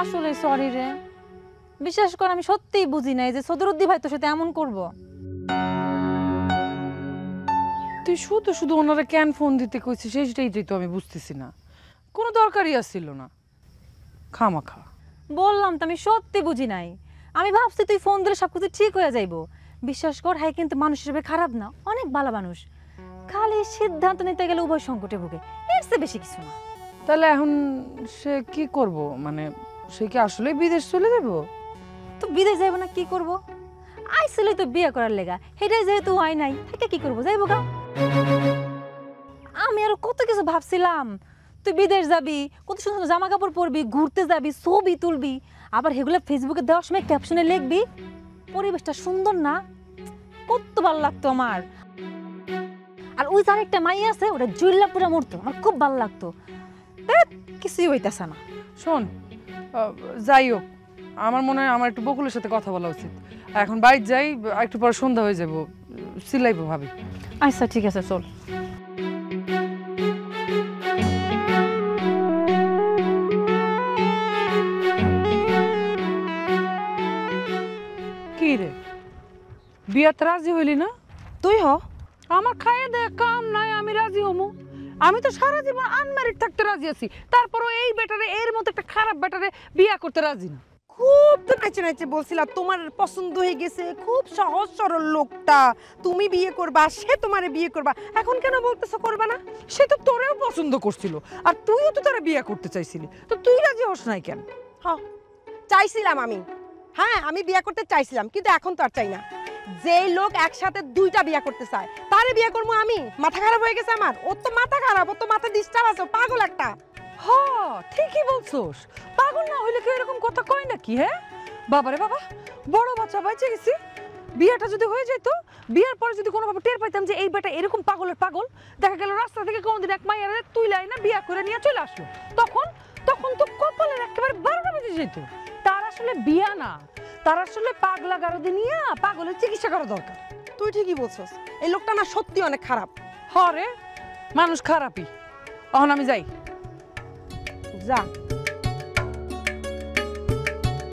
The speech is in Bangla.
আসলে সরি রে, বিশ্বাস কর আমি সত্যিই বুঝি নাই যে সদরুদ্দি ভাই তোর সাথে এমন করব। তুই শুধু শুধু ওনারা কেন ফোন দিতে কইছিস সেইটাই তো আমি বুঝতেছি না, কোনো দরকারই আসছিল না, খামাখা। বললাম তো আমি সত্যি বুঝি নাই। আমি ভাবছি তুই ফোন দিলে সবকিছু ঠিক হয়ে যাইব। বিশ্বাস কর হ্যাঁ কিন্তু মানুষ হিসেবে খারাপ না, অনেক ভালো মানুষ। খালি সিদ্ধান্ত নিতে গেলে উভয় সংকটে ভোগে, এর চেয়ে বেশি কিছু না। তাহলে এখন সে কি করব, মানে সে কি আসলে বিদেশ চলে যাব? তো বিদেশ যাইব না কি করব? আইছিলই তো বিয়ে করার লেগা, সেটাই যেহেতু হয় নাই থেকে কি করবো, যাইব গা। আমি আরো কত কিছু ভাবছিলাম, তুই বিদেশ যাবি, কত সুন্দর সুন্দর জামা কাপড় পরবি, ঘুরতে যাবি, ছবি তুলবি, আবার সেগুলো ফেসবুকে দেওয়ার সময় ক্যাপশনে লিখবি। পরিবেশটা সুন্দর না? কত ভালো লাগতো আমার। আর ওই যার একটা মাই আছে ওটা জুইল্লা পুরা মরতো, আমার খুব ভালো লাগতো। কিছুই হইতেছে না। শোন, যাই হোক, আমার মনে হয় আমার একটু বকুলের সাথে কথা বলা উচিত। এখন বাইরে যাই, একটু পরে সন্ধ্যা হয়ে যাব, সিলাইবো ভাবি। আচ্ছা ঠিক আছে, চল। কি রে, বিয়াতে রাজি হইলি না? তুই হ। আমার খাইয়ে দেয় কাম নাই, আমি রাজি হমু? আমি তো সারা জীবন আনম্যারিড থাকতে রাজি আছি, তারপরও এই বেটারে, এর মতো একটা খারাপ বেটারে বিয়া করতে রাজি না। খুব তো নাচে নাচে বলছিলা তোমার পছন্দ হয়ে গেছে, খুব সহজ সরল লোকটা, তুমি বিয়ে করবা, সে তোমারে বিয়ে করবা, এখন কেন বলতেছো করবা না? সে তো তোরেও পছন্দ করছিল, আর তুইও তো তারা বিয়া করতে চাইছিলি, তো তুই রাজি হস নাই কেন? হ, চাইছিলাম আমি, হ্যাঁ আমি বিয়ে করতে চাইছিলাম, কিন্তু এখন তো আর চাই না। যেই লোক একসাথে দুইটা বিয়ে করতে চায় তারে বিয়ে করবো আমি? মাথা খারাপ হয়ে গেছে আমার? ওর তো মাথা খারাপ, ওর তো মাথা ডিস্টার্ব আছে, ও পাগল একটা। হ, ঠিকই বলছোস, পাগল না হইলে কেউ এরকম কথা কয় নাকি? হ্যাঁ বাবারে বাবা, বড় বাচ্চা বাইচে গেছি, বিয়েটা যদি হয়ে যেত, বিয়ের পরে যদি কোনোভাবে টের পাইতাম যে এই বেটা এরকম পাগলের পাগল, দেখা গেল রাস্তা থেকে কোনোদিন এক মাইয়ারে তুই লাই না বিয়া করে নিয়ে চলে আসলো, তখন তখন তো কপালের একেবারে 12টা বেজে যেত। তার আসলে বিয়া না, তার আসলে পাগলা গারদে নিয়ে পাগলের চিকিৎসা করা দরকার। তুই ঠিকই বলছস, এই লোকটা না সত্যি অনেক খারাপ। হরে, মানুষ খারাপই। এখন আমি যাই। যা।